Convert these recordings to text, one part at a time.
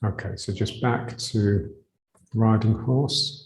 Okay, so just back to riding horse.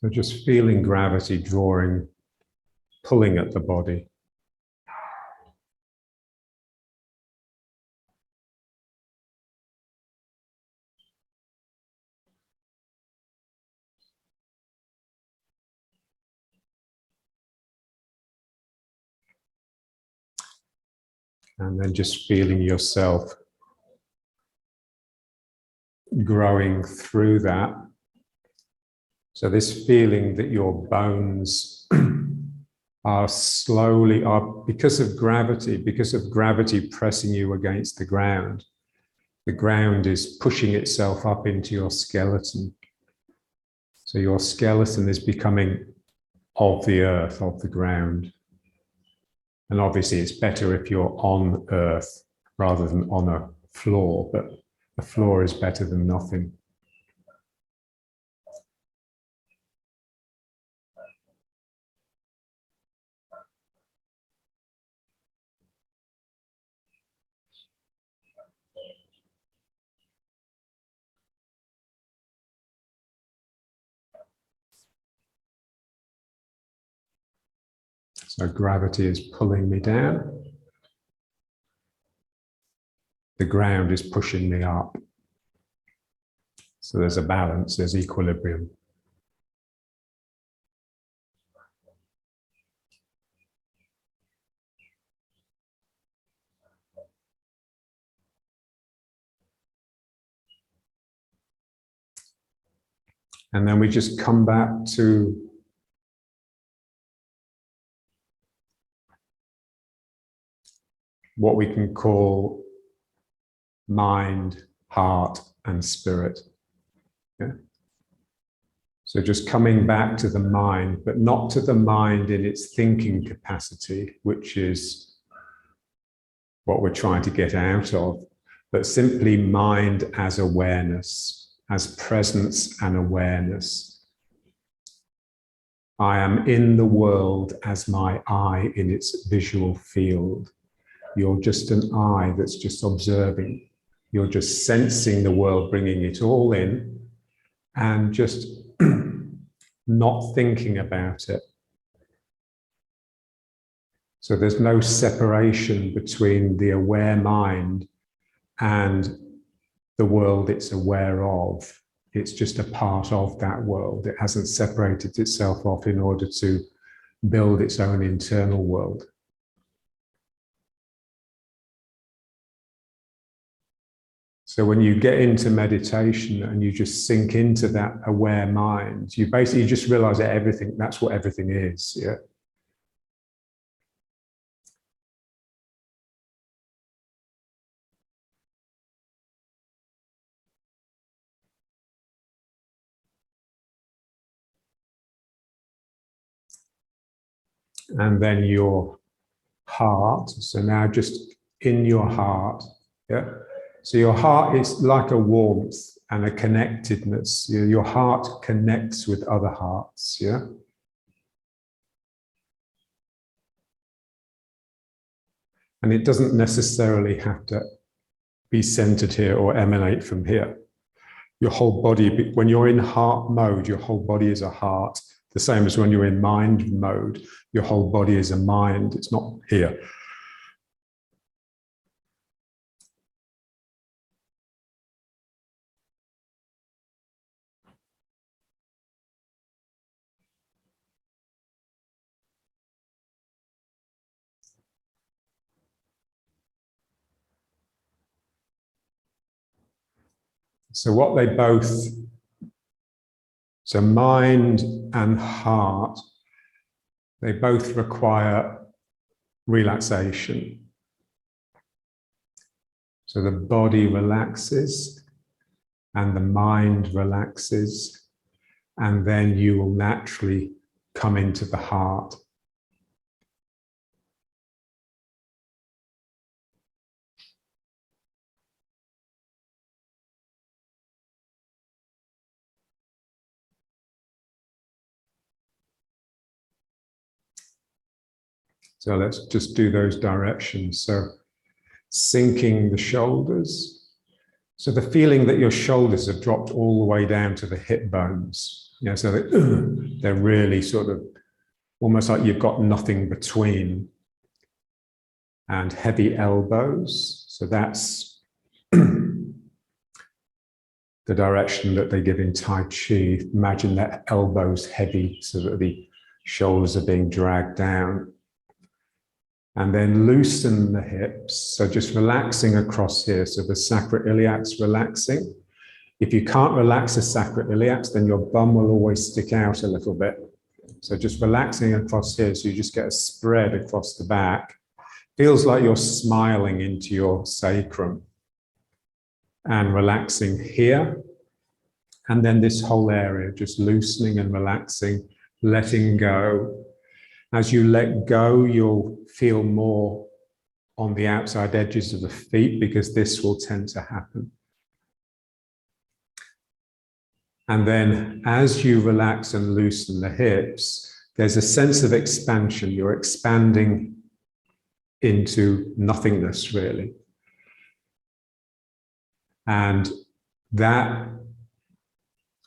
So just feeling gravity drawing, pulling at the body. And then just feeling yourself growing through that. So this feeling that your bones are slowly, because of gravity pressing you against the ground is pushing itself up into your skeleton. So your skeleton is becoming of the earth, of the ground. And obviously it's better if you're on earth rather than on a floor, but a floor is better than nothing. So gravity is pulling me down. The ground is pushing me up. So there's a balance, there's equilibrium. And then we just come back to what we can call mind, heart, and spirit. Yeah? So just coming back to the mind, but not to the mind in its thinking capacity, which is what we're trying to get out of, but simply mind as awareness, as presence and awareness. I am in the world as my eye in its visual field. You're just an eye that's just observing. You're just sensing the world, bringing it all in, and just not thinking about it. So there's no separation between the aware mind and the world it's aware of. It's just a part of that world. It hasn't separated itself off in order to build its own internal world. So when you get into meditation and you just sink into that aware mind, you basically just realize that everything, that's what everything is. Yeah. And then your heart. So now just in your heart. Yeah. So your heart is like a warmth and a connectedness. Your heart connects with other hearts. Yeah. And it doesn't necessarily have to be centered here or emanate from here. Your whole body, when you're in heart mode, your whole body is a heart. The same as when you're in mind mode, your whole body is a mind. It's not here. So what they both, so mind and heart, they both require relaxation. So the body relaxes and the mind relaxes, and then you will naturally come into the heart. So let's just do those directions. So sinking the shoulders. So the feeling that your shoulders have dropped all the way down to the hip bones. You know, so they're really sort of almost like you've got nothing between. And heavy elbows. So that's the direction that they give in Tai Chi. Imagine that elbows heavy so that the shoulders are being dragged down. And then loosen the hips. So just relaxing across here. So the sacroiliacs relaxing. If you can't relax the sacroiliacs, then your bum will always stick out a little bit. So just relaxing across here. So you just get a spread across the back. Feels like you're smiling into your sacrum. And relaxing here. And then this whole area, just loosening and relaxing, letting go. As you let go, you'll feel more on the outside edges of the feet because this will tend to happen. And then as you relax and loosen the hips, there's a sense of expansion. You're expanding into nothingness, really. And that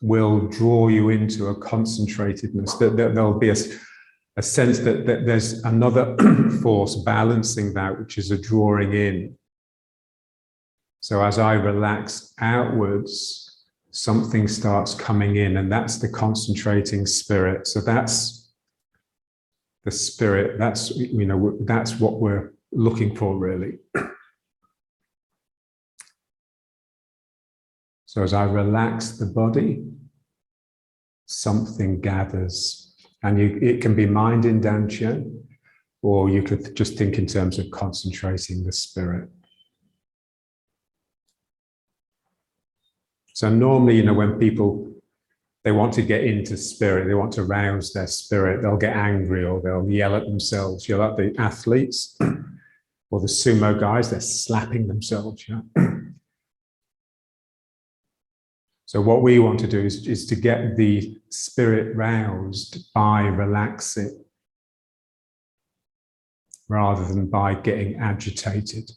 will draw you into a concentratedness. There'll be a sense that there's another force balancing that, which is a drawing in. So as I relax outwards, something starts coming in, and that's the concentrating spirit. So that's the spirit. That's, you know, that's what we're looking for, really. So as I relax the body, something gathers. And it can be mind in Dantian, or you could just think in terms of concentrating the spirit. So normally, you know, when people, they want to get into spirit, they want to rouse their spirit, they'll get angry or they'll yell at themselves. You know, like the athletes or the sumo guys, they're slapping themselves, you know. So what we want to do is to get the spirit roused by relaxing rather than by getting agitated.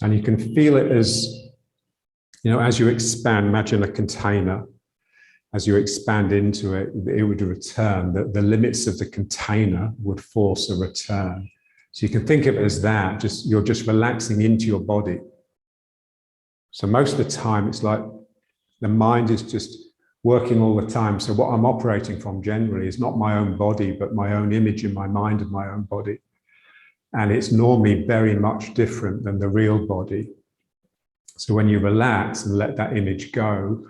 And you can feel it as, you know, as you expand, imagine a container. As you expand into it, it would return. The limits of the container would force a return. So you can think of it as that, you're just relaxing into your body. So most of the time, it's like the mind is just working all the time. So what I'm operating from generally is not my own body, but my own image in my mind of my own body. And it's normally very much different than the real body. So when you relax and let that image go,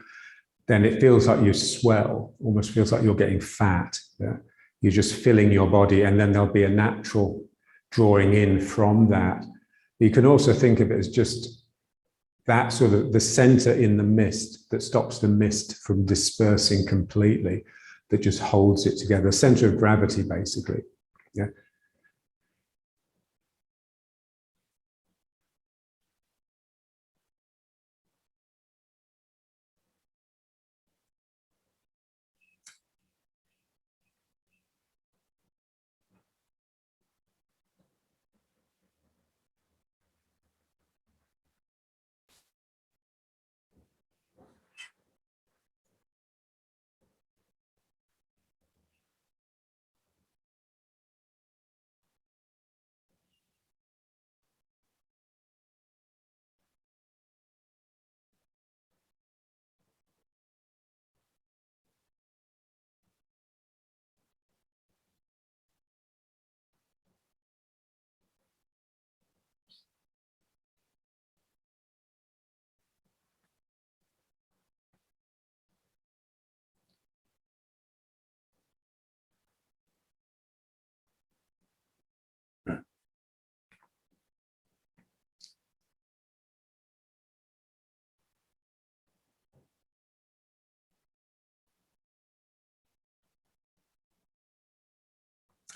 then it feels like you swell, almost feels like you're getting fat. Yeah? You're just filling your body, and then there'll be a natural drawing in from that. You can also think of it as just that sort of the center in the mist that stops the mist from dispersing completely, that just holds it together, center of gravity, basically. Yeah.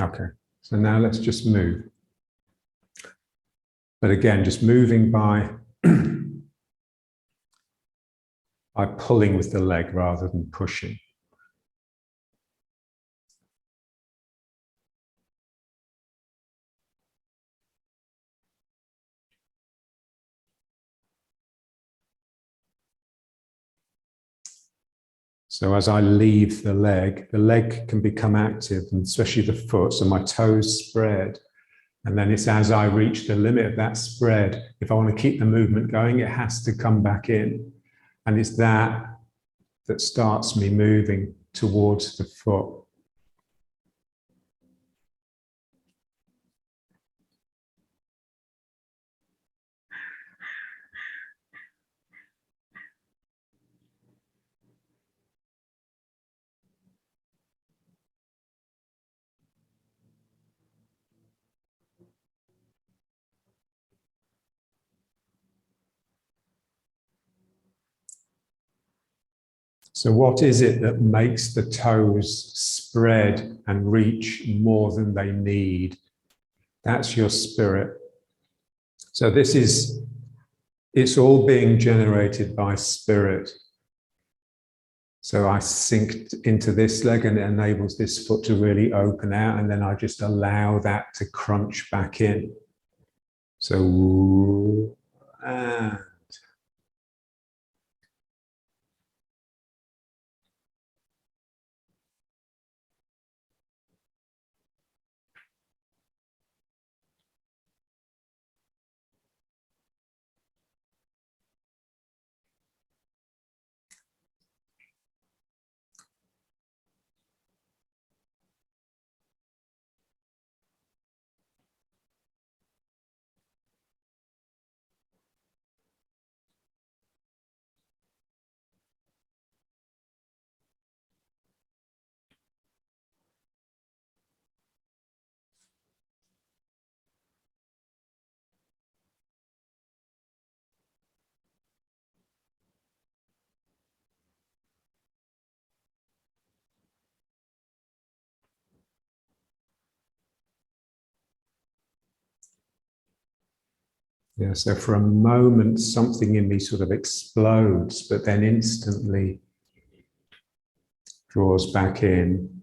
Okay, so now let's just move. But again, just moving by pulling with the leg rather than pushing. So as I leave the leg can become active, and especially the foot, so my toes spread. And then it's as I reach the limit of that spread, if I want to keep the movement going, it has to come back in. And it's that starts me moving towards the foot. So what is it that makes the toes spread and reach more than they need? That's your spirit. So it's all being generated by spirit. So I sink into this leg and it enables this foot to really open out, and then I just allow that to crunch back in. So, and yeah, so for a moment, something in me sort of explodes, but then instantly draws back in.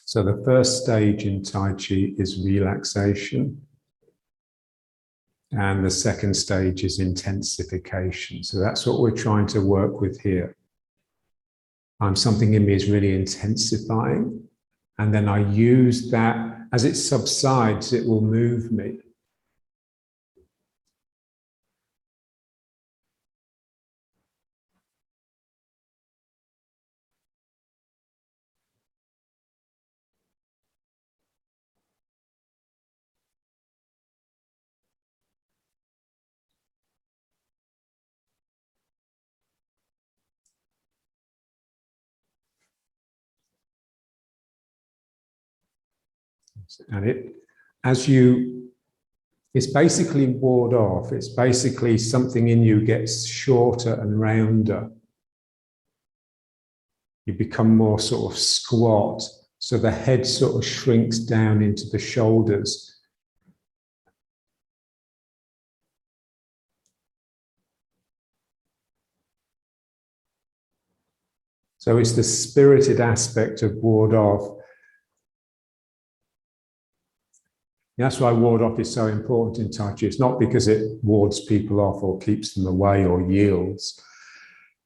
So the first stage in Tai Chi is relaxation. And the second stage is intensification. So that's what we're trying to work with here. Something in me is really intensifying. And then I use that, as it subsides, it will move me. And it's basically ward off. It's basically something in you gets shorter and rounder. You become more sort of squat. So the head sort of shrinks down into the shoulders. So it's the spirited aspect of ward off That's why ward off is so important in Tai Chi. It's not because it wards people off or keeps them away or yields.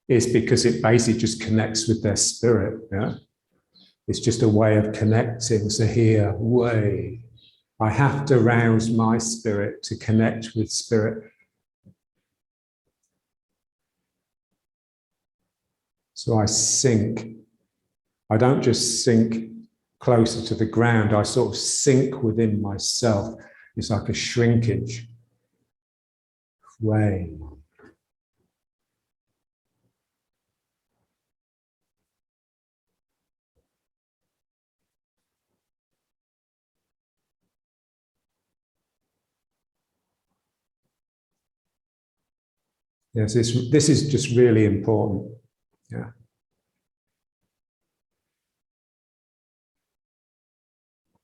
It's because it basically just connects with their spirit. Yeah, it's just a way of connecting. So here, way, I have to rouse my spirit to connect with spirit. So I sink. I don't just sink closer to the ground. I sort of sink within myself. It's like a shrinkage. Way. Yes, this is just really important. Yeah.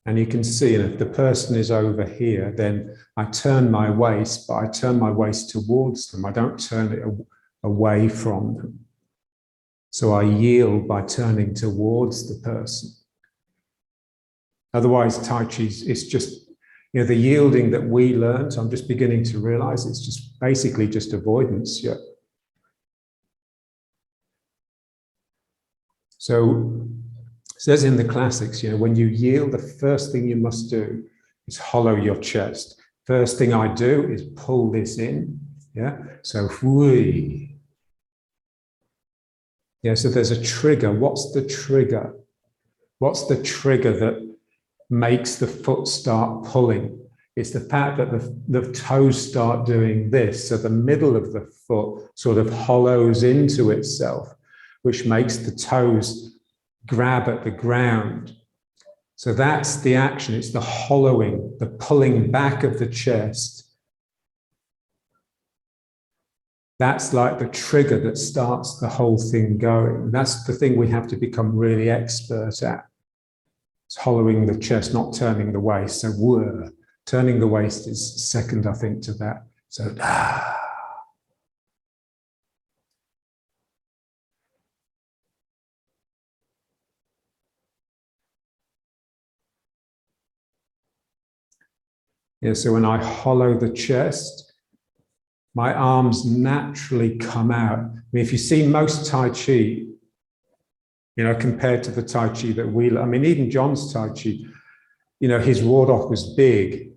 And you can see, if the person is over here, then I turn my waist, but I turn my waist towards them. I don't turn it away from them. So I yield by turning towards the person. Otherwise, Tai Chi is just, the yielding that we learned, I'm just beginning to realize it's just basically just avoidance. Yeah. So it says in the classics, when you yield, the first thing you must do is hollow your chest. First thing I do is pull this in. Yeah. So whee. Yeah. So there's a trigger. What's the trigger? What's the trigger that makes the foot start pulling? It's the fact that the toes start doing this. So the middle of the foot sort of hollows into itself, which makes the toes grab at the ground. So that's the action. It's the hollowing, the pulling back of the chest. That's like the trigger that starts the whole thing going. That's the thing we have to become really expert at. It's hollowing the chest, not turning the waist. So whir. Turning the waist is second, I think, to that. So yeah, so when I hollow the chest, my arms naturally come out. I mean, if you see most Tai Chi, compared to the Tai Chi that even John's Tai Chi, his ward off was big.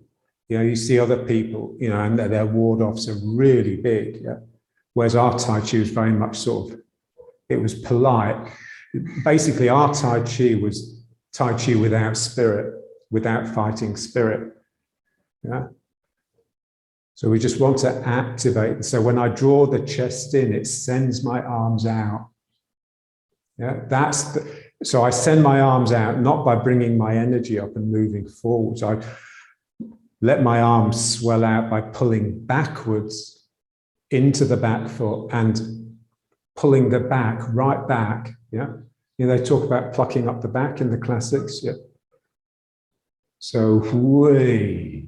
You see other people, and their ward offs are really big. Yeah? Whereas our Tai Chi was very much it was polite. Basically, our Tai Chi was Tai Chi without spirit, without fighting spirit. Yeah. So we just want to activate. So when I draw the chest in, it sends my arms out. Yeah, so I send my arms out, not by bringing my energy up and moving forwards. I let my arms swell out by pulling backwards into the back foot and pulling the back right back. Yeah. They talk about plucking up the back in the classics. Yeah. So way.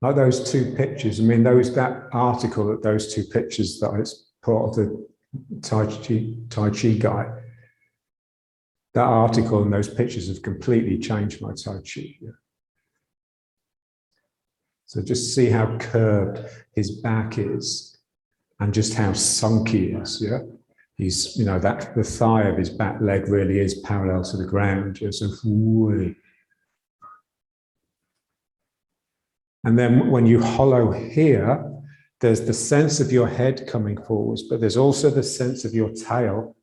Like those two pictures. I mean, that article, those two pictures that it's part of the Tai Chi guy. That article and those pictures have completely changed my Tai Chi. Yeah. So just see how curved his back is and just how sunk he is. Yeah. He's, that the thigh of his back leg really is parallel to the ground. Yeah. So, and then when you hollow here, there's the sense of your head coming forwards, but there's also the sense of your tail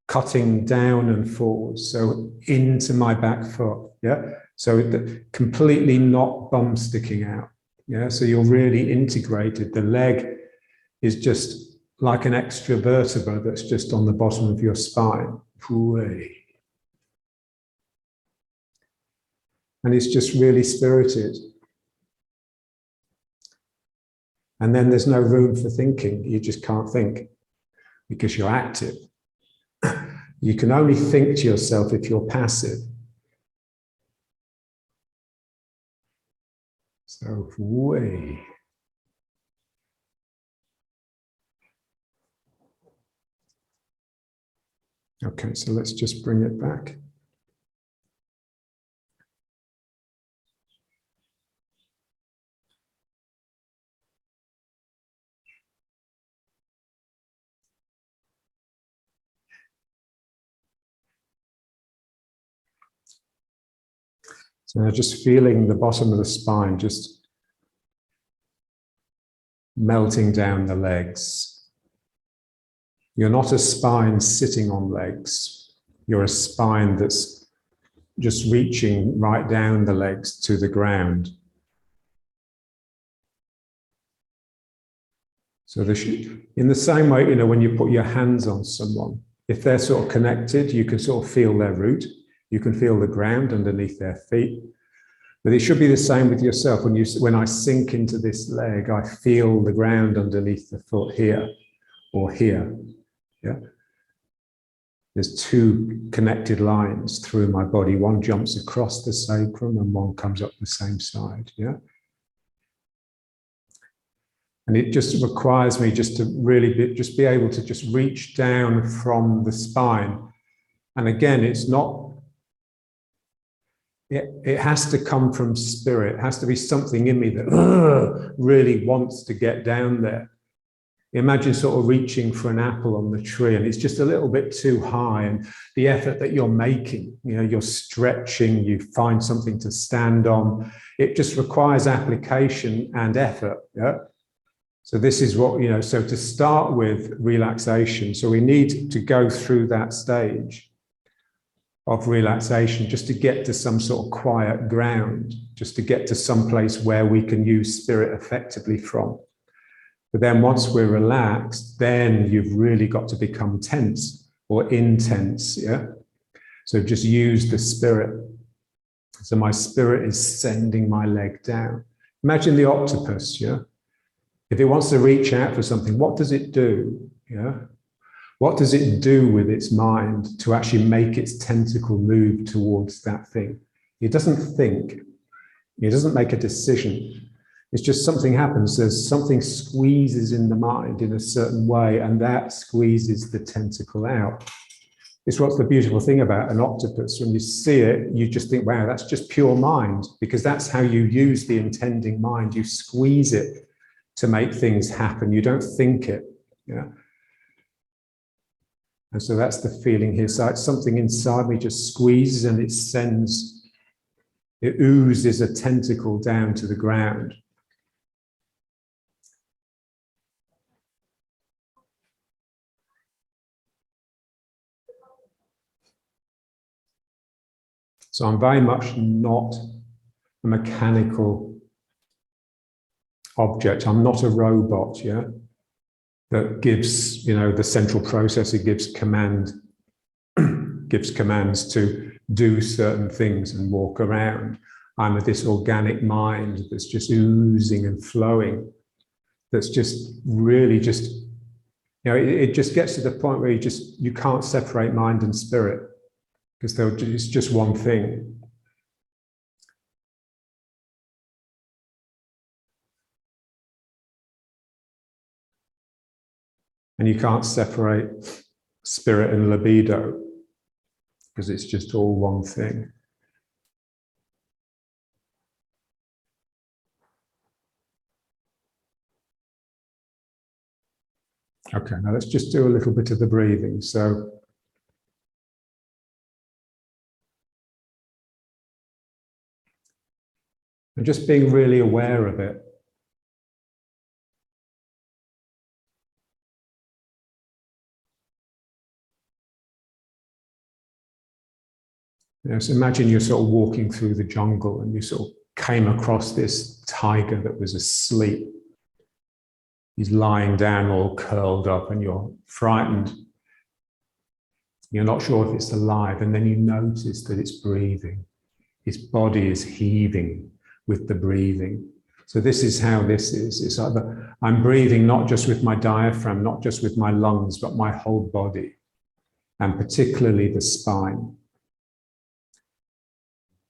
cutting down and forwards, so into my back foot. Yeah. So completely not bum sticking out. Yeah. So you're really integrated. The leg is just like an extra vertebra that's just on the bottom of your spine. And it's just really spirited. And then there's no room for thinking. You just can't think. because you're active. You can only think to yourself if you're passive. So, way. Okay, so let's just bring it back. So now just feeling the bottom of the spine, just melting down the legs. You're not a spine sitting on legs. You're a spine that's just reaching right down the legs to the ground. So in the same way, you know, when you put your hands on someone, if they're sort of connected, you can sort of feel their root. You can feel the ground underneath their feet. But it should be the same with yourself. When I sink into this leg, I feel the ground underneath the foot here or here. Yeah. There's two connected lines through my body. One jumps across the sacrum and one comes up the same side. Yeah. And it just requires me just to really be able to just reach down from the spine. And again, it's not, it has to come from spirit. It has to be something in me that really wants to get down there. Imagine sort of reaching for an apple on the tree and it's just a little bit too high, and the effort that you're making, you know, you're stretching, you find something to stand on. It just requires application and effort. Yeah. So this is what, you know, so to start with relaxation, so we need to go through that stage of relaxation just to get to some sort of quiet ground, just to get to some place where we can use spirit effectively from. But then once we're relaxed, then you've really got to become tense or intense, yeah? So just use the spirit. So my spirit is sending my leg down. Imagine the octopus, yeah? If it wants to reach out for something, what does it do, yeah? What does it do with its mind to actually make its tentacle move towards that thing? It doesn't think. It doesn't make a decision. It's just something happens. There's something squeezes in the mind in a certain way, and that squeezes the tentacle out. It's what's the beautiful thing about an octopus. When you see it, you just think, wow, that's just pure mind, because that's how you use the intending mind. You squeeze it to make things happen. You don't think it. Yeah. And so that's the feeling here. So it's something inside me just squeezes and it oozes a tentacle down to the ground. So I'm very much not a mechanical object. I'm not a robot, yeah? That gives, you know, the central processor gives commands to do certain things and walk around. I'm this organic mind that's just oozing and flowing. That's just really just, you know, it just gets to the point where you can't separate mind and spirit, because it's just one thing. And you can't separate spirit and libido, because it's just all one thing. Okay, now let's just do a little bit of the breathing. So and just being really aware of it. You know, so imagine you're sort of walking through the jungle and you sort of came across this tiger that was asleep. He's lying down all curled up and you're frightened. You're not sure if it's alive, and then you notice that it's breathing. Its body is heaving with the breathing. So this is how this is. It's like I'm breathing not just with my diaphragm, not just with my lungs, but my whole body, and particularly the spine.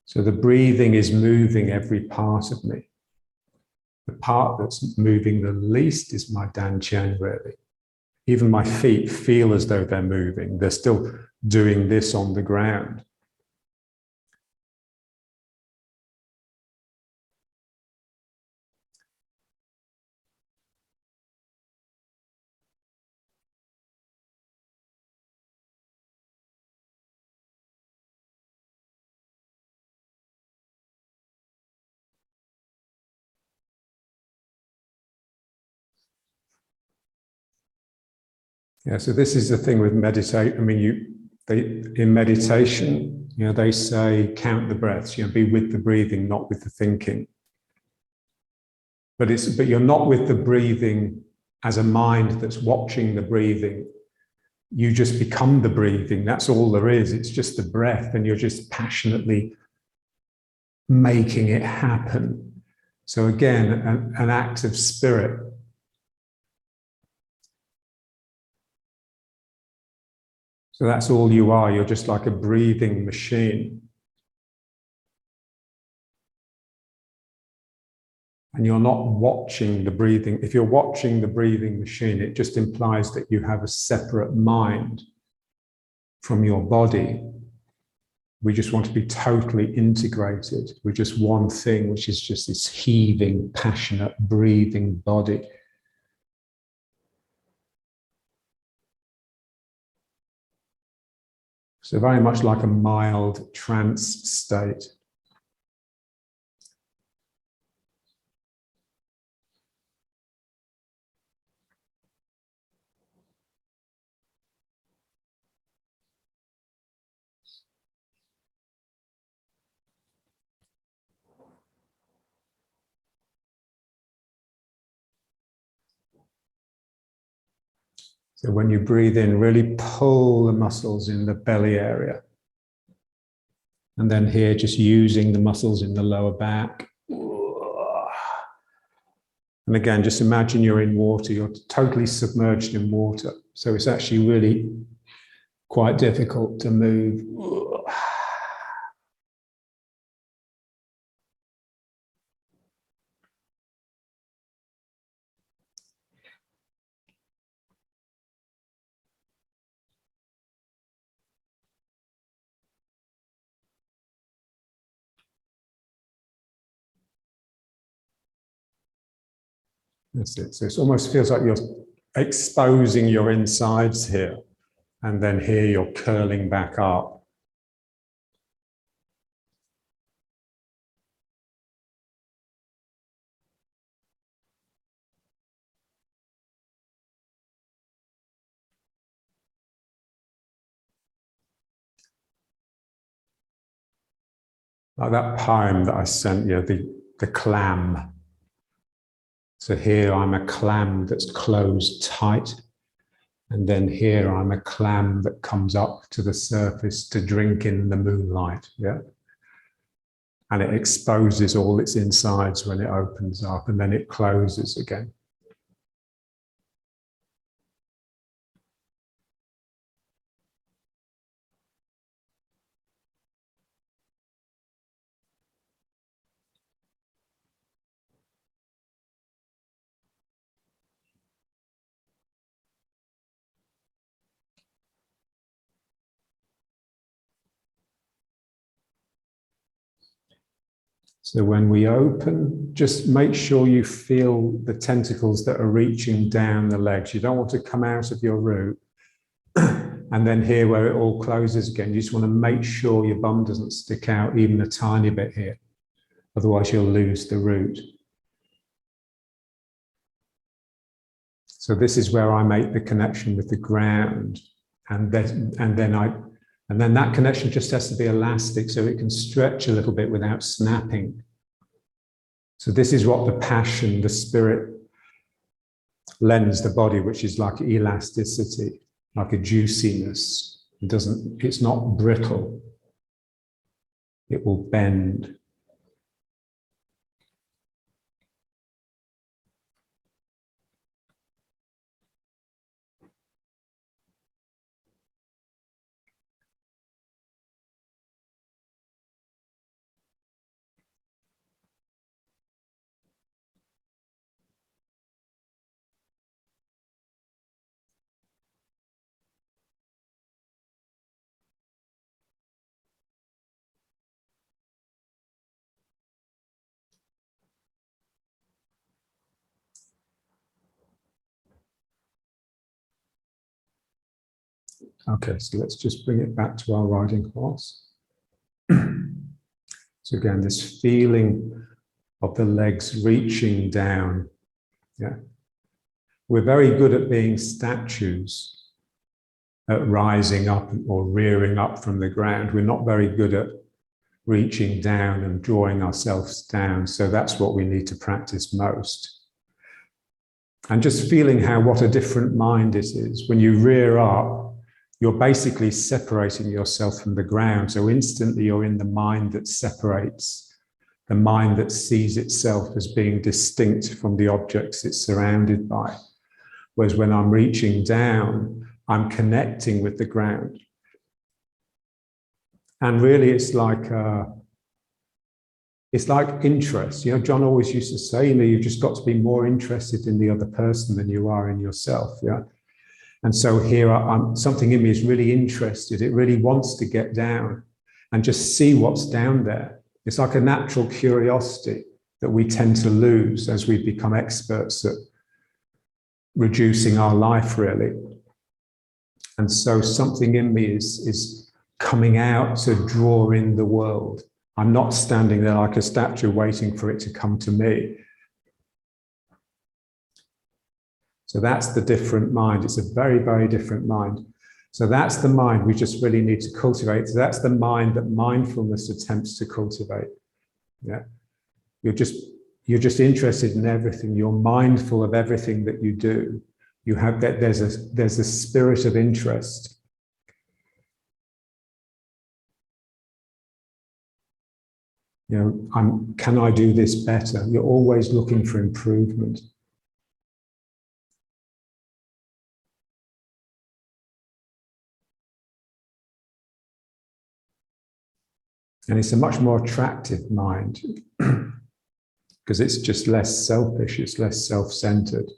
So the breathing is moving every part of me. The part that's moving the least is my dantian, really. Even my feet feel as though they're moving. They're still doing this on the ground. Yeah, so this is the thing with meditate. I mean, in meditation, they say count the breaths. Be with the breathing, not with the thinking. But you're not with the breathing as a mind that's watching the breathing. You just become the breathing. That's all there is. It's just the breath, and you're just passionately making it happen. So again, an act of spirit. So that's all you are. You're just like a breathing machine. And you're not watching the breathing. If you're watching the breathing machine, it just implies that you have a separate mind from your body. We just want to be totally integrated with just one thing, which is just this heaving, passionate, breathing body. So very much like a mild trance state. So when you breathe in, really pull the muscles in the belly area. And then here, just using the muscles in the lower back. And again, just imagine you're in water. You're totally submerged in water. So it's actually really quite difficult to move. That's it. So it almost feels like you're exposing your insides here. And then here you're curling back up. Like that poem that I sent you, the clam. So here I'm a clam that's closed tight. And then here I'm a clam that comes up to the surface to drink in the moonlight. Yeah. And it exposes all its insides when it opens up, and then it closes again. So when we open, just make sure you feel the tentacles that are reaching down the legs. You don't want to come out of your root. And then here where it all closes again, you just want to make sure your bum doesn't stick out even a tiny bit here. Otherwise you'll lose the root. So this is where I make the connection with the ground. And then that connection just has to be elastic so it can stretch a little bit without snapping. So this is what the passion, the spirit lends the body, which is like elasticity, like a juiciness. It's not brittle. It will bend. Okay, so let's just bring it back to our riding horse. So again, this feeling of the legs reaching down. Yeah. We're very good at being statues, at rising up or rearing up from the ground. We're not very good at reaching down and drawing ourselves down. So that's what we need to practice most. And just feeling what a different mind it is. When you rear up, you're basically separating yourself from the ground. So instantly you're in the mind that separates, the mind that sees itself as being distinct from the objects it's surrounded by. Whereas when I'm reaching down, I'm connecting with the ground. And really it's like interest. You know, John always used to say, you've just got to be more interested in the other person than you are in yourself. Yeah. And so here something in me is really interested. It really wants to get down and just see what's down there. It's like a natural curiosity that we tend to lose as we become experts at reducing our life, really. And so something in me is coming out to draw in the world. I'm not standing there like a statue waiting for it to come to me. So that's the different mind. It's a very, very different mind. So that's the mind we just really need to cultivate. So that's the mind that mindfulness attempts to cultivate. Yeah. You're just interested in everything. You're mindful of everything that you do. You have that, there's a spirit of interest. You know, can I do this better? You're always looking for improvement. And it's a much more attractive mind because it's just less selfish, it's less self-centered.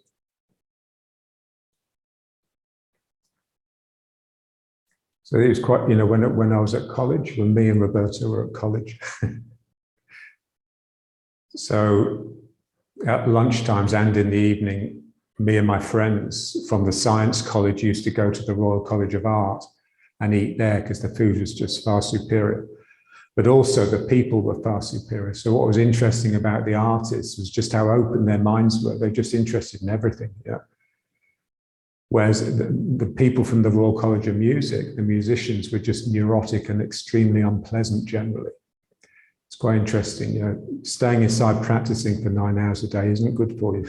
So it was quite, when I was at college, when me and Roberta were at college. So at lunchtimes and in the evening, me and my friends from the science college used to go to the Royal College of Art and eat there because the food was just far superior. But also the people were far superior. So what was interesting about the artists was just how open their minds were. They're just interested in everything. Yeah. Whereas the people from the Royal College of Music, the musicians, were just neurotic and extremely unpleasant generally. It's quite interesting. Staying inside practicing for 9 hours a day isn't good for you.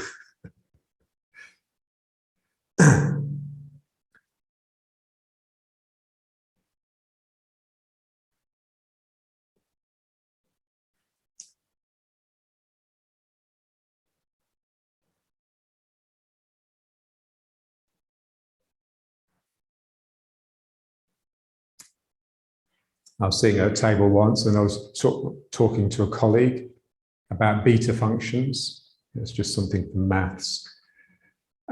I was sitting at a table once and I was talking to a colleague about beta functions. It's just something from maths.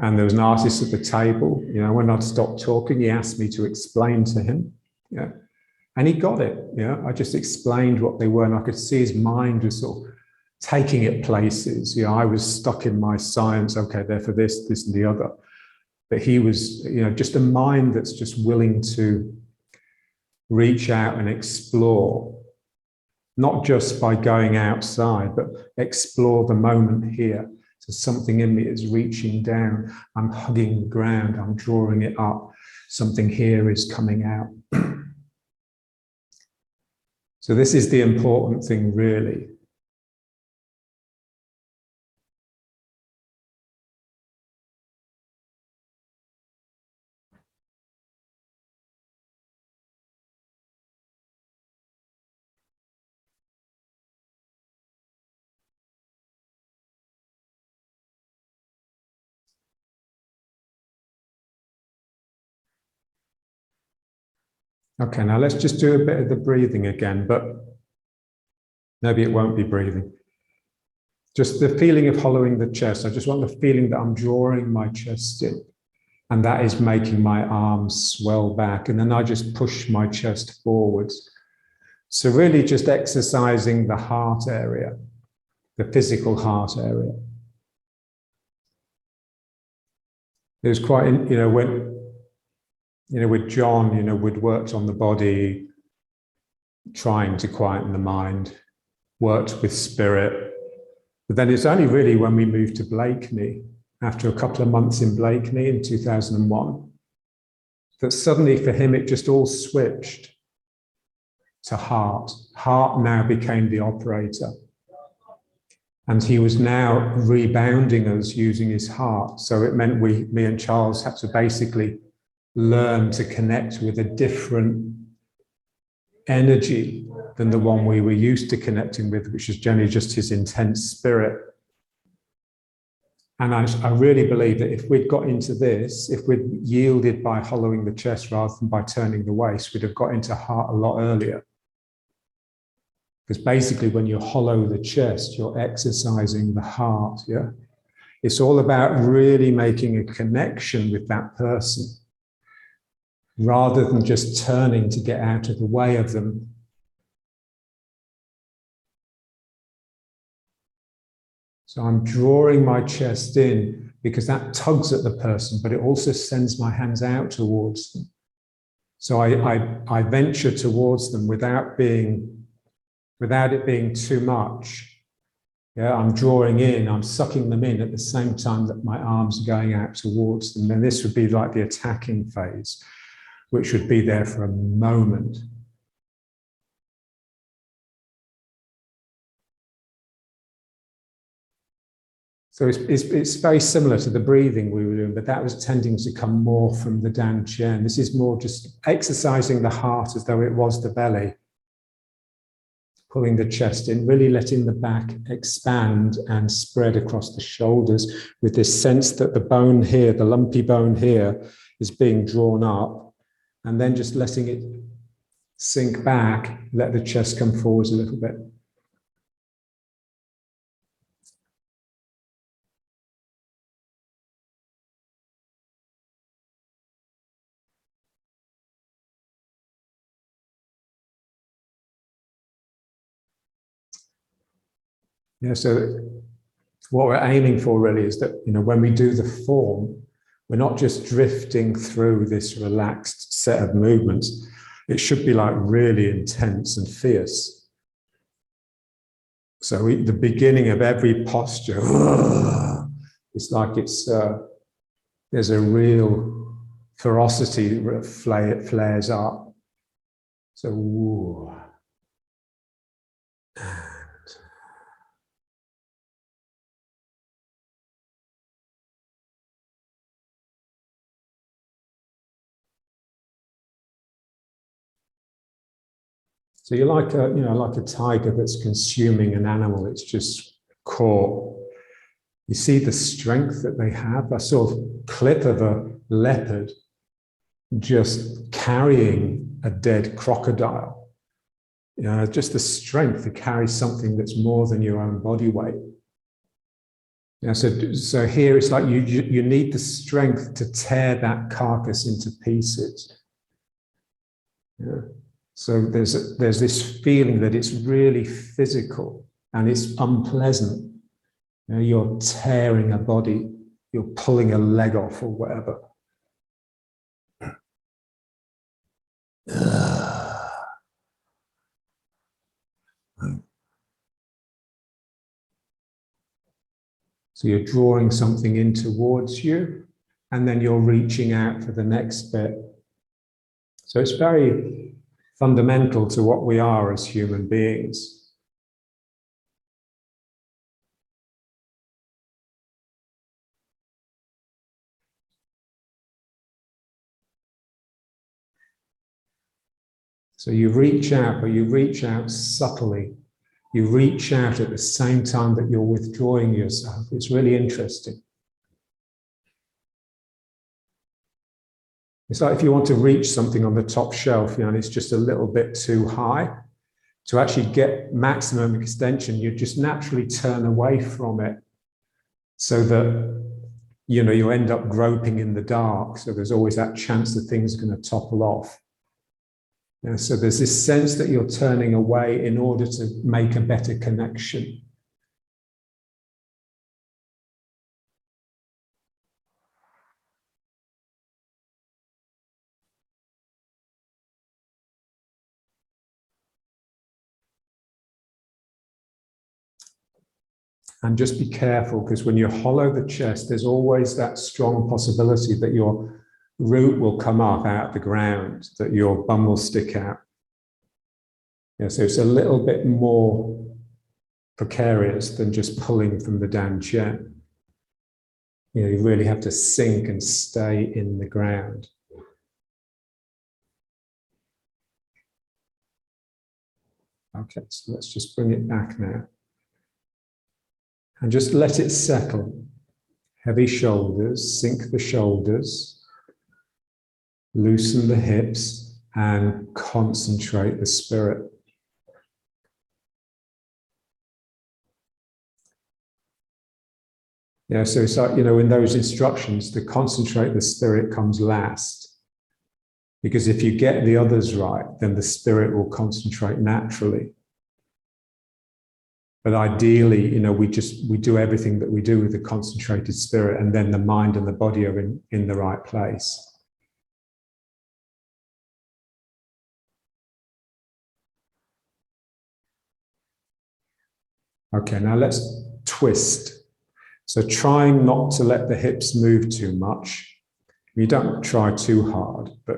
And there was an artist at the table. When I'd stopped talking, he asked me to explain to him. Yeah. And he got it. I just explained what they were and I could see his mind was sort of taking it places. I was stuck in my science. Okay, they're for this, this and the other. But he was, just a mind that's just willing to reach out and explore, not just by going outside, but explore the moment here. So something in me is reaching down. I'm hugging the ground. I'm drawing it up. Something here is coming out. So this is the important thing, really. Okay, now let's just do a bit of the breathing again, but maybe it won't be breathing. Just the feeling of hollowing the chest. I just want the feeling that I'm drawing my chest in, and that is making my arms swell back. And then I just push my chest forwards. So really just exercising the heart area, the physical heart area. It was quite, with John, we'd worked on the body, trying to quieten the mind, worked with spirit. But then it's only really when we moved to Blakeney, after a couple of months in Blakeney in 2001, that suddenly for him it just all switched to heart. Heart now became the operator. And he was now rebounding us using his heart. So it meant me and Charles had to basically learn to connect with a different energy than the one we were used to connecting with, which is generally just his intense spirit. And I really believe that if we'd got into this, if we'd yielded by hollowing the chest rather than by turning the waist, we'd have got into heart a lot earlier. Because basically when you hollow the chest, you're exercising the heart, yeah? It's all about really making a connection with that person, rather than just turning to get out of the way of them. So I'm drawing my chest in because that tugs at the person, but it also sends my hands out towards them. So I venture towards them without it being too much. Yeah, I'm drawing in, I'm sucking them in at the same time that my arms are going out towards them. And this would be like the attacking phase, which would be there for a moment. So it's very similar to the breathing we were doing, but that was tending to come more from the down chin. This is more just exercising the heart as though it was the belly. Pulling the chest in, really letting the back expand and spread across the shoulders with this sense that the bone here, the lumpy bone here, is being drawn up, and then just letting it sink back, let the chest come forwards a little bit. Yeah, so what we're aiming for really is that, when we do the form, we're not just drifting through this relaxed set of movements. It should be like really intense and fierce. So the beginning of every posture, it's like there's a real ferocity that flares up. So, so you're like a tiger that's consuming an animal. It's just caught. You see the strength that they have. I saw a clip of a leopard just carrying a dead crocodile. Just the strength to carry something that's more than your own body weight. So here it's like you need the strength to tear that carcass into pieces. Yeah. So there's this feeling that it's really physical and it's unpleasant. You're tearing a body, you're pulling a leg off or whatever. So you're drawing something in towards you, and then you're reaching out for the next bit. So it's very fundamental to what we are as human beings. So you reach out, but you reach out subtly. You reach out at the same time that you're withdrawing yourself. It's really interesting. It's like if you want to reach something on the top shelf, and it's just a little bit too high, to actually get maximum extension, you just naturally turn away from it so that, you end up groping in the dark. So there's always that chance that things are going to topple off. So there's this sense that you're turning away in order to make a better connection. And just be careful, because when you hollow the chest, there's always that strong possibility that your root will come up out of the ground, that your bum will stick out. Yeah, so it's a little bit more precarious than just pulling from the down chin. You really have to sink and stay in the ground. Okay, so let's just bring it back now. And just let it settle. Heavy shoulders, sink the shoulders, loosen the hips, and concentrate the spirit. Yeah, so it's like, in those instructions, the concentrate the spirit comes last. Because if you get the others right, then the spirit will concentrate naturally. But ideally, we do everything that we do with the concentrated spirit, and then the mind and the body are in the right place. Okay, now let's twist. So trying not to let the hips move too much. You don't try too hard, but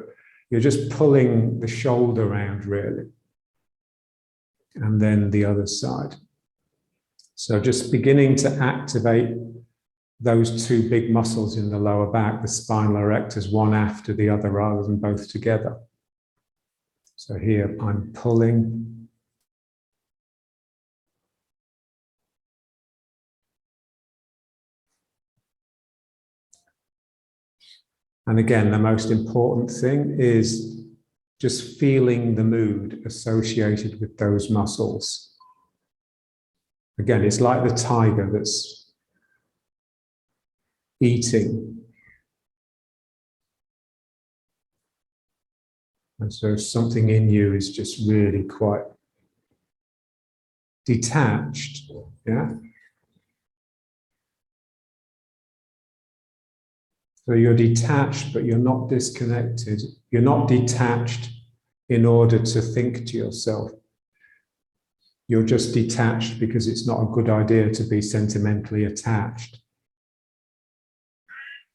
you're just pulling the shoulder around really. And then the other side. So just beginning to activate those two big muscles in the lower back, the spinal erectors, one after the other rather than both together. So here I'm pulling. And again, the most important thing is just feeling the mood associated with those muscles. Again, it's like the tiger that's eating. And so something in you is just really quite detached, yeah? So you're detached, but you're not disconnected. You're not detached in order to think to yourself. You're just detached because it's not a good idea to be sentimentally attached,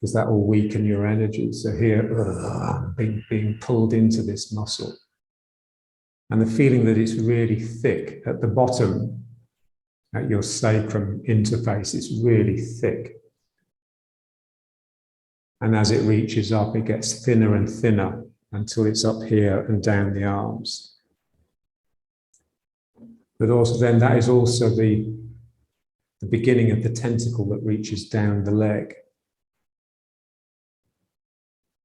because that will weaken your energy. So here, being pulled into this muscle. And the feeling that it's really thick at the bottom, at your sacrum interface, it's really thick. And as it reaches up, it gets thinner and thinner until it's up here and down the arms. But also then that is also the beginning of the tentacle that reaches down the leg.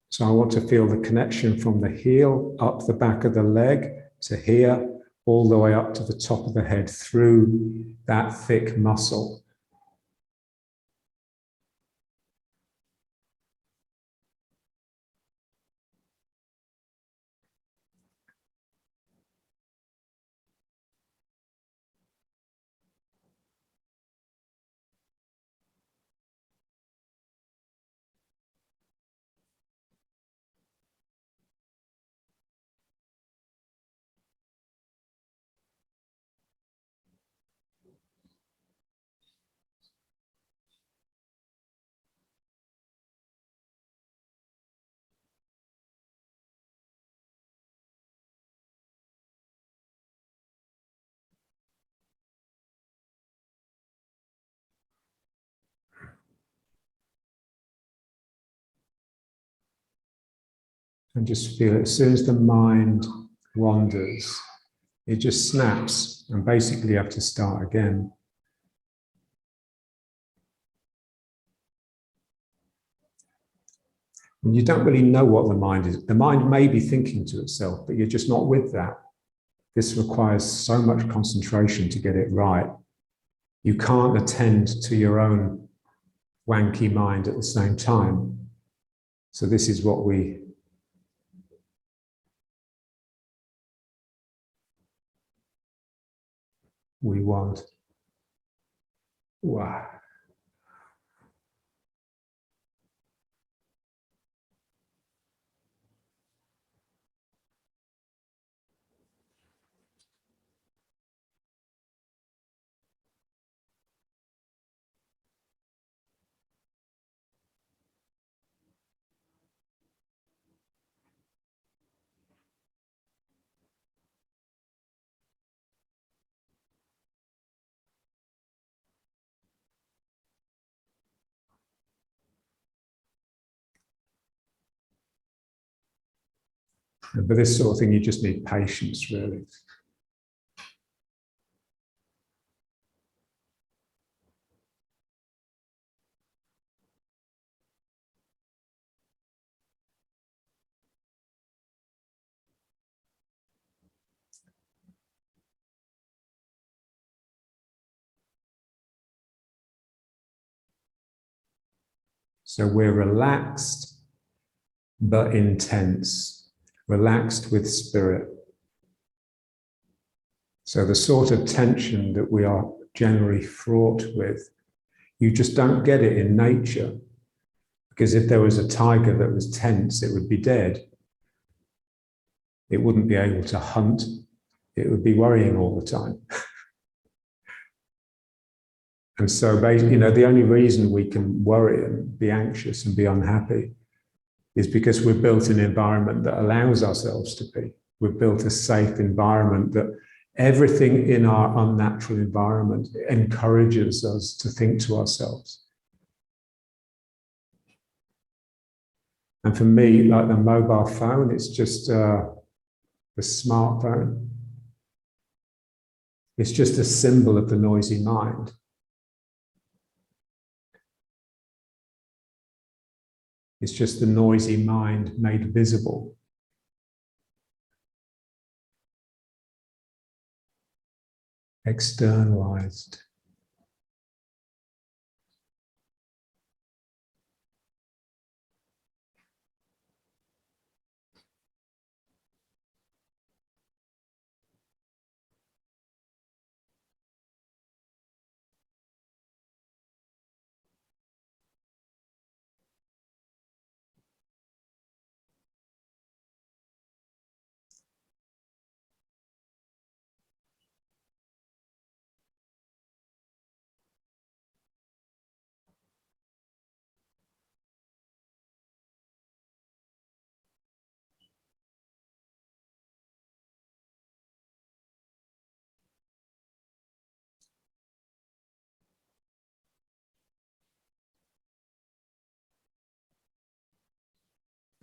So I want to feel the connection from the heel up the back of the leg to here, all the way up to the top of the head through that thick muscle. And just feel it. As soon as the mind wanders, it just snaps, and basically you have to start again. And you don't really know what the mind is. The mind may be thinking to itself, but you're just not with that. This requires so much concentration to get it right. You can't attend to your own wanky mind at the same time. So this is what we want. Wow. But this sort of thing, you just need patience, really. So we're relaxed, but intense, relaxed with spirit. So the sort of tension that we are generally fraught with, you just don't get it in nature. Because if there was a tiger that was tense, it would be dead. It wouldn't be able to hunt. It would be worrying all the time. And so, the only reason we can worry and be anxious and be unhappy is because we've built an environment that allows ourselves to be. We've built a safe environment that everything in our unnatural environment encourages us to think to ourselves. And for me, like the mobile phone, it's just the smartphone. It's just a symbol of the noisy mind. It's just the noisy mind made visible. Externalized.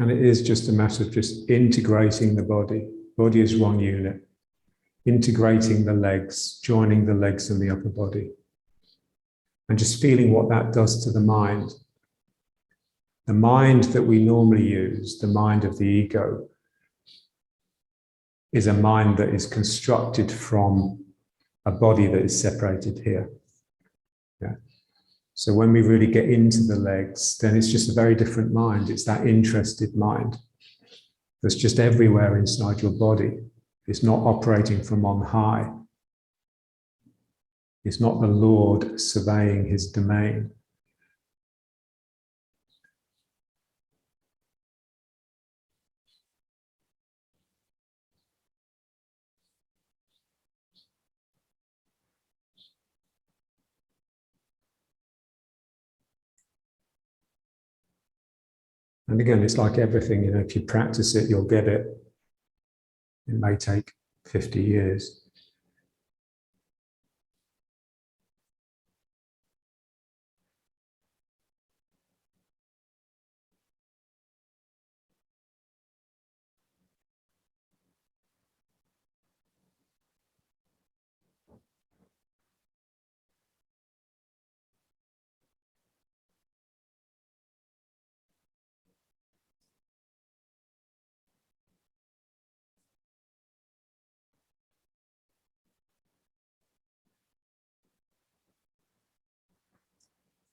And it is just a matter of just integrating the body. Body is one unit. Integrating the legs, joining the legs and the upper body. And just feeling what that does to the mind. The mind that we normally use, the mind of the ego, is a mind that is constructed from a body that is separated here. Yeah. So when we really get into the legs, then it's just a very different mind. It's that interested mind that's just everywhere inside your body. It's not operating from on high. It's not the Lord surveying his domain. And again, it's like everything, if you practice it, you'll get it. It may take 50 years.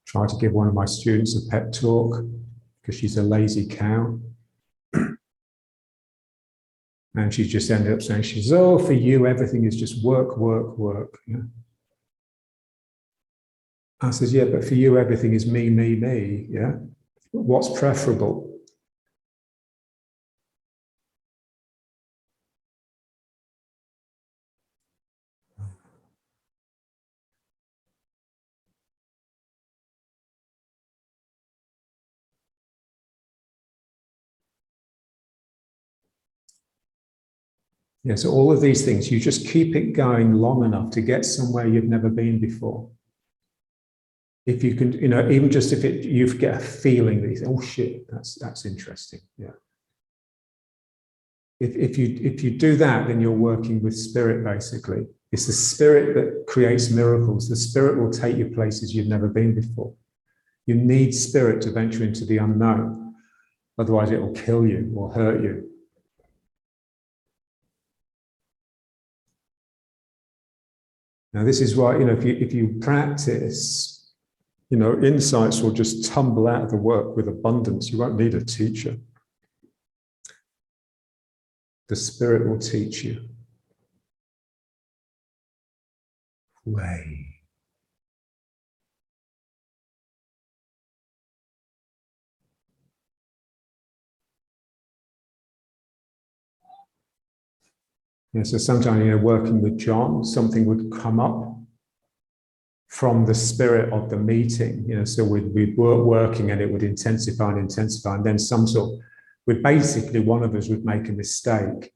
Try to give one of my students a pep talk because she's a lazy cow. And she just ended up saying, oh, for you, everything is just work, work, work. Yeah. I said, yeah, but for you, everything is me, me, me. Yeah. What's preferable? Yeah, so all of these things, you just keep it going long enough to get somewhere you've never been before. If you can, even just if you get a feeling that you think, oh shit, that's interesting. Yeah. if you do that, then you're working with spirit, basically. It's the spirit that creates miracles. The spirit will take you places you've never been before. You need spirit to venture into the unknown. Otherwise, it will kill you or hurt you. Now, this is why, if you practice, insights will just tumble out of the work with abundance. You won't need a teacher. The spirit will teach you. Way. Yeah, so sometimes, working with John, something would come up from the spirit of the meeting. So we'd work working and it would intensify and intensify. And then basically one of us would make a mistake.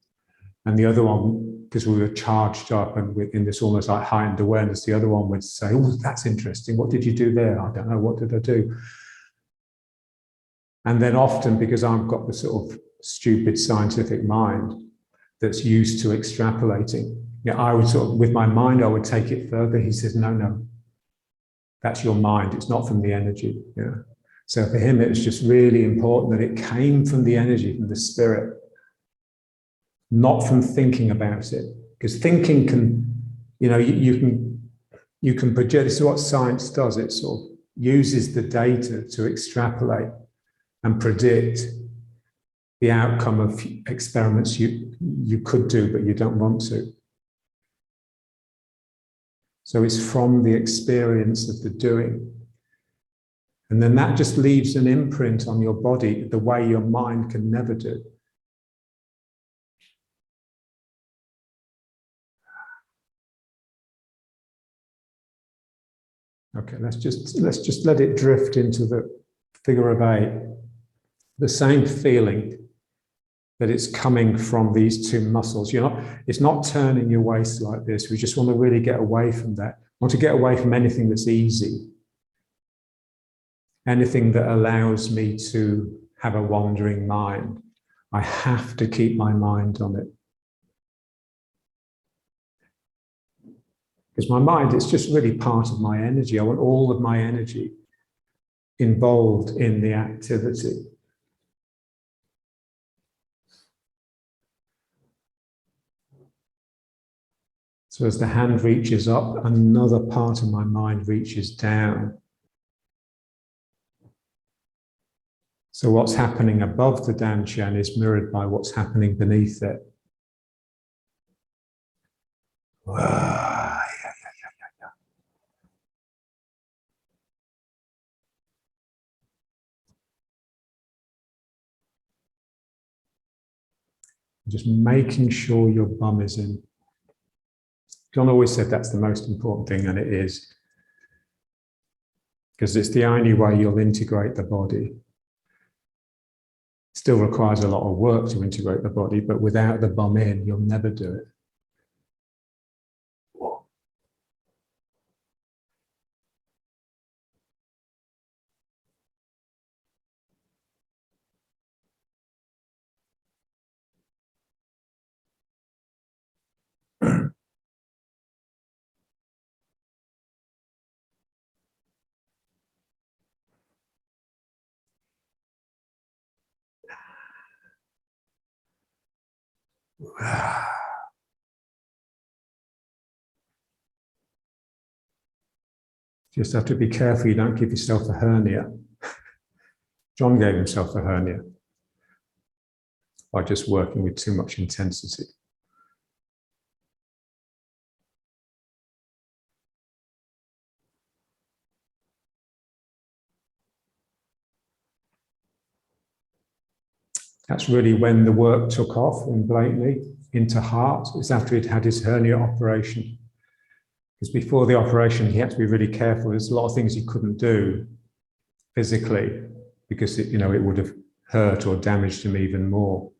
And the other one, because we were charged up and in this almost like heightened awareness, the other one would say, oh, that's interesting. What did you do there? I don't know. What did I do? And then often, because I've got the sort of stupid scientific mind that's used to extrapolating, I would with my mind, I would take it further. He says, no, that's your mind. It's not from the energy. So for him, it was just really important that it came from the energy, from the spirit, not from thinking about it. Because thinking can, you can project. This is what science does. It sort of uses the data to extrapolate and predict the outcome of experiments you could do, but you don't want to. So it's from the experience of the doing. And then that just leaves an imprint on your body the way your mind can never do. Okay, let's just let it drift into the figure of 8. The same feeling that it's coming from these two muscles. It's not turning your waist like this. We just want to really get away from that. Want to get away from anything that's easy. Anything that allows me to have a wandering mind. I have to keep my mind on it. Because my mind is just really part of my energy. I want all of my energy involved in the activity. So as the hand reaches up, another part of my mind reaches down. So what's happening above the danshan is mirrored by what's happening beneath it. Just making sure your bum is in. John always said that's the most important thing, and it is. Because it's the only way you'll integrate the body. It still requires a lot of work to integrate the body, but without the bum in, you'll never do it. Just have to be careful you don't give yourself a hernia. John gave himself a hernia by just working with too much intensity. That's really when the work took off in Blakely into heart. It's after he'd had his hernia operation. Because before the operation, he had to be really careful. There's a lot of things he couldn't do physically because it would have hurt or damaged him even more.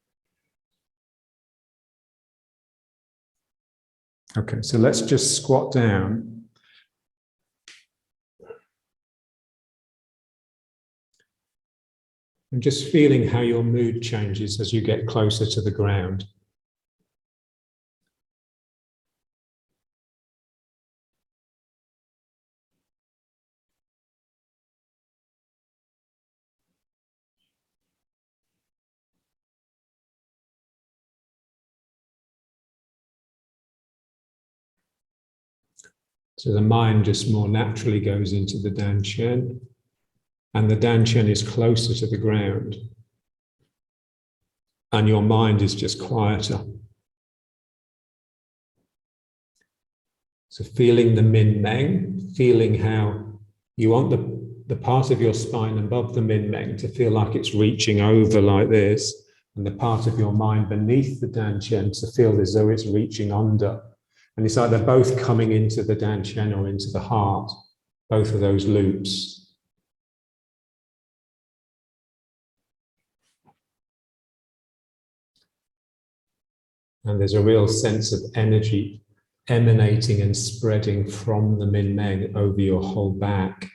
Okay, so let's just squat down. And just feeling how your mood changes as you get closer to the ground. So the mind just more naturally goes into the Dantian, and the Dantian is closer to the ground, and your mind is just quieter. So feeling the Min Meng, feeling how you want the part of your spine above the Min Meng to feel like it's reaching over like this, and the part of your mind beneath the Dantian to feel as though it's reaching under. And it's like they're both coming into the Dantian or into the heart, both of those loops. And there's a real sense of energy emanating and spreading from the Min Meng over your whole back.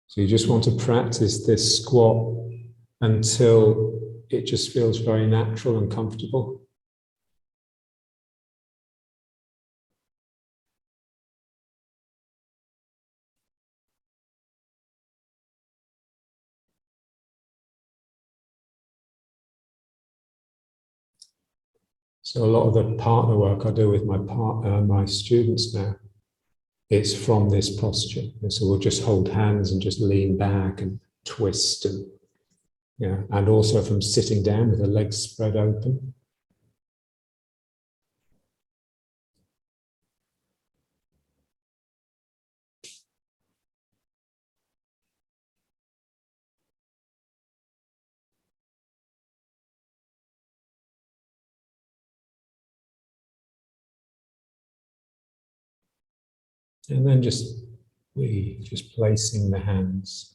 So you just want to practice this squat until it just feels very natural and comfortable. So a lot of the partner work I do with my students now, it's from this posture. And so we'll just hold hands and just lean back and twist, and and also from sitting down with the legs spread open. And then just placing the hands.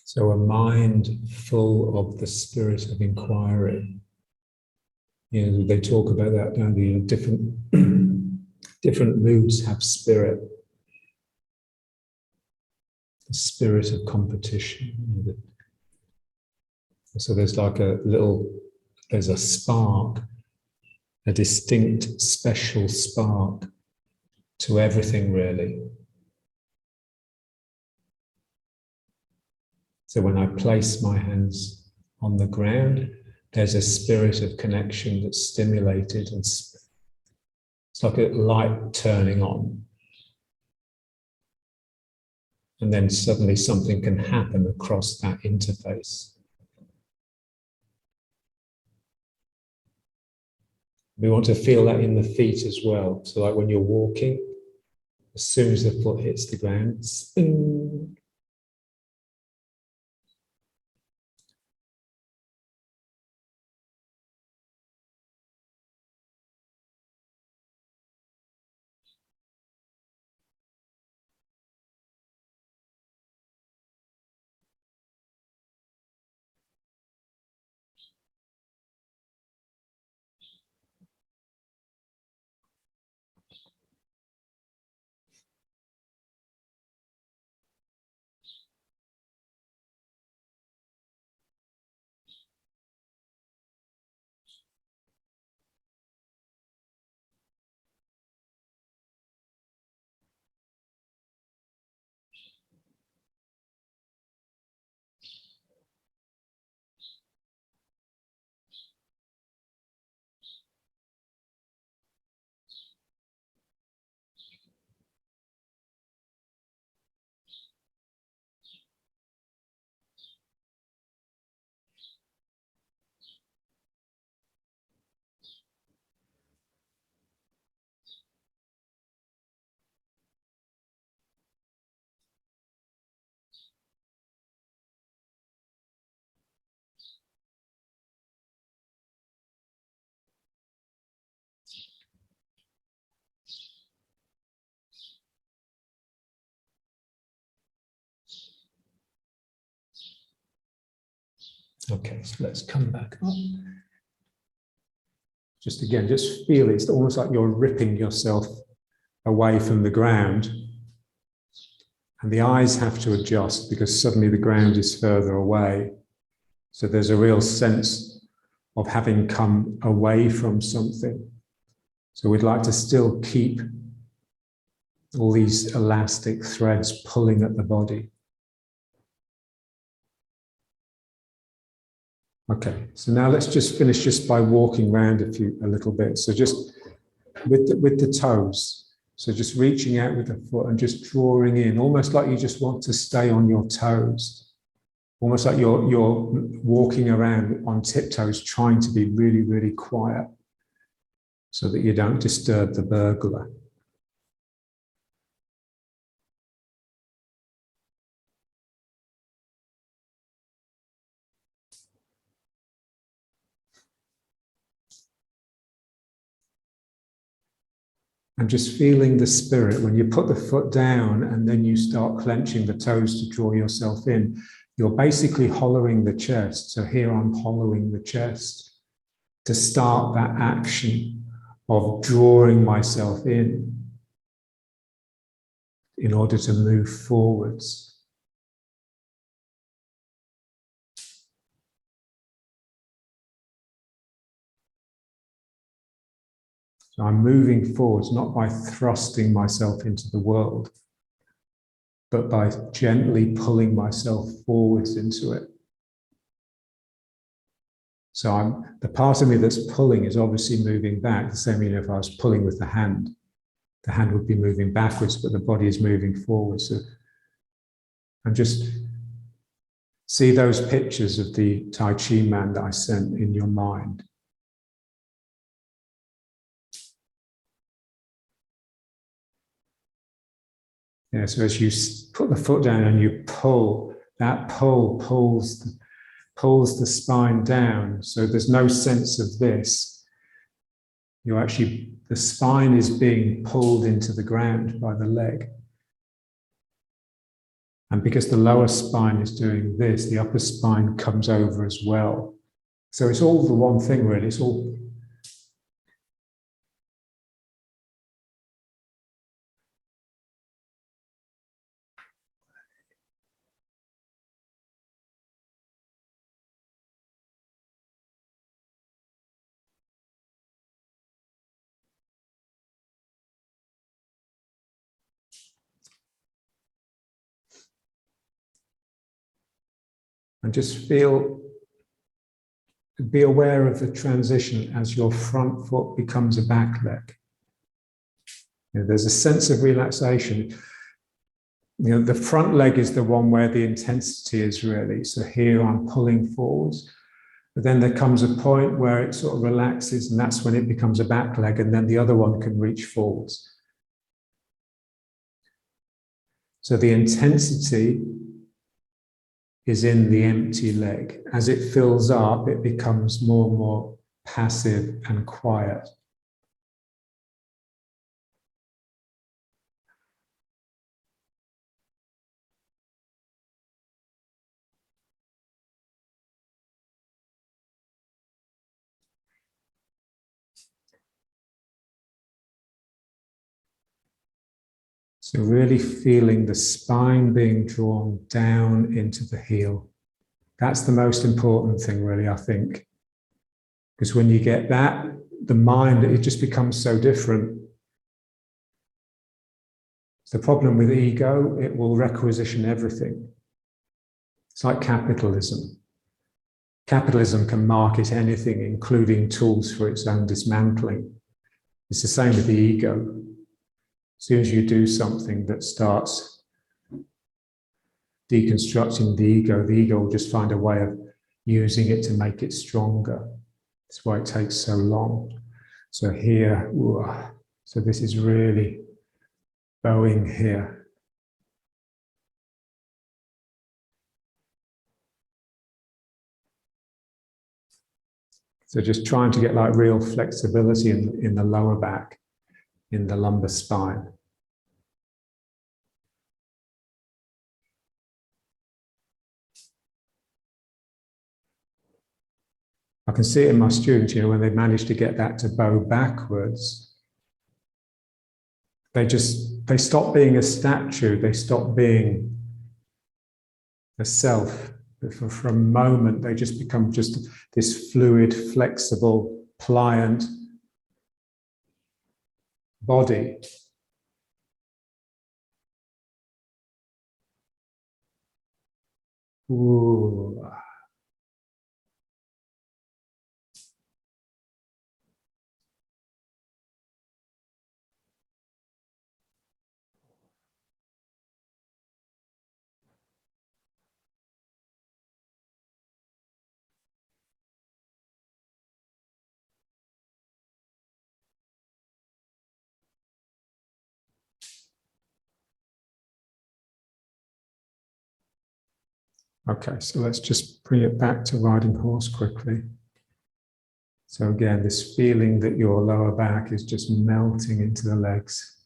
So a mind full of the spirit of inquiry. They talk about that, don't they? Different moods have spirit. The spirit of competition. So there's like there's a spark, a distinct, special spark to everything, really. So when I place my hands on the ground, there's a spirit of connection that's stimulated, and it's like a light turning on. And then suddenly something can happen across that interface. We want to feel that in the feet as well. So like when you're walking, as soon as the foot hits the ground, spin. Okay, so let's come back up. Just again, just feel it. It's almost like you're ripping yourself away from the ground. And the eyes have to adjust because suddenly the ground is further away. So there's a real sense of having come away from something. So we'd like to still keep all these elastic threads pulling at the body. Okay, so now let's just finish just by walking around a little bit. So just with the toes. So just reaching out with the foot and just drawing in, almost like you just want to stay on your toes. Almost like you're walking around on tiptoes, trying to be really, really quiet so that you don't disturb the burglar. And just feeling the spirit when you put the foot down and then you start clenching the toes to draw yourself in, you're basically hollowing the chest. So here I'm hollowing the chest to start that action of drawing myself in order to move forwards. So I'm moving forwards, not by thrusting myself into the world, but by gently pulling myself forwards into it. So the part of me that's pulling is obviously moving back. The same, if I was pulling with the hand would be moving backwards, but the body is moving forwards. So, and just see those pictures of the Tai Chi man that I sent in your mind. Yeah, so as you put the foot down and you pull, that pull pulls the spine down. So there's no sense of this. The spine is being pulled into the ground by the leg. And because the lower spine is doing this, the upper spine comes over as well. So it's all the one thing, really. It's all. And just be aware of the transition as your front foot becomes a back leg. There's a sense of relaxation. The front leg is the one where the intensity is really. So here I'm pulling forwards, but then there comes a point where it sort of relaxes, and that's when it becomes a back leg, and then the other one can reach forwards. So the intensity is in the empty leg. As it fills up, it becomes more and more passive and quiet. So really feeling the spine being drawn down into the heel. That's the most important thing, really, I think. Because when you get that, the mind, it just becomes so different. It's the problem with ego, it will requisition everything. It's like capitalism. Capitalism can market anything, including tools for its own dismantling. It's the same with the ego. As soon as you do something that starts deconstructing the ego will just find a way of using it to make it stronger. That's why it takes so long. So here, so this is really bowing here. So just trying to get like real flexibility in the lower back, in the lumbar spine. I can see it in my students, when they manage to get that to bow backwards, they stop being a statue, they stop being a self. For a moment, they just become just this fluid, flexible, pliant body. Ooh. Okay, so let's just bring it back to riding horse quickly. So again, this feeling that your lower back is just melting into the legs.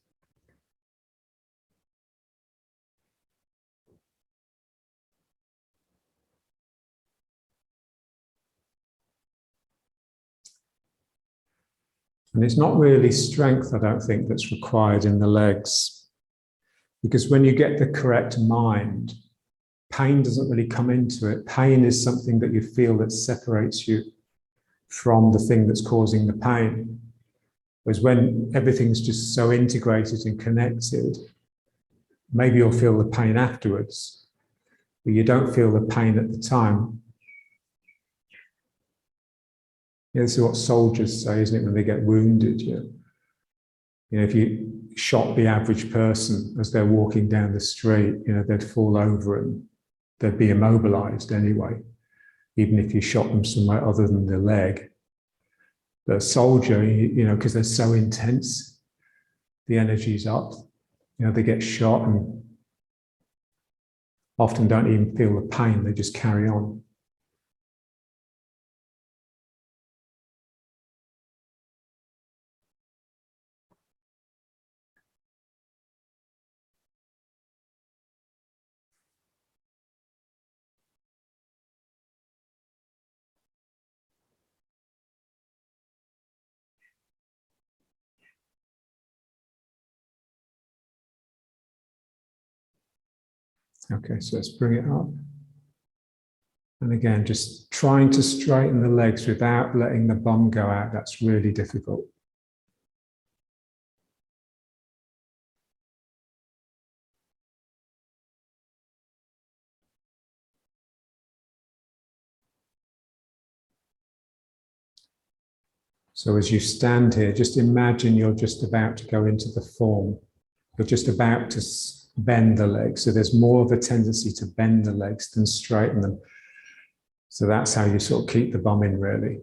And it's not really strength, I don't think, that's required in the legs. Because when you get the correct mind, pain doesn't really come into it. Pain is something that you feel that separates you from the thing that's causing the pain. Whereas when everything's just so integrated and connected, maybe you'll feel the pain afterwards, but you don't feel the pain at the time. This is what soldiers say, isn't it, when they get wounded? If you shot the average person as they're walking down the street, they'd fall over and they'd be immobilized anyway, even if you shot them somewhere other than the leg. The soldier, because they're so intense, the energy's up. They get shot and often don't even feel the pain, they just carry on. Okay, so let's bring it up. And again, just trying to straighten the legs without letting the bum go out, that's really difficult. So as you stand here, just imagine you're just about to go into the form. You're just about to bend the legs. So there's more of a tendency to bend the legs than straighten them. So that's how you sort of keep the bum in, really.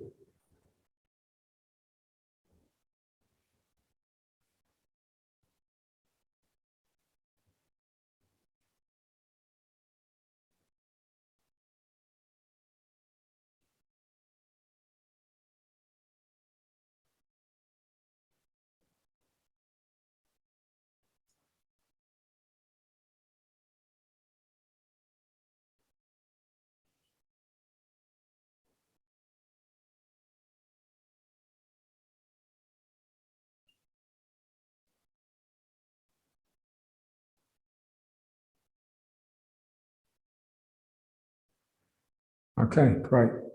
Okay, great.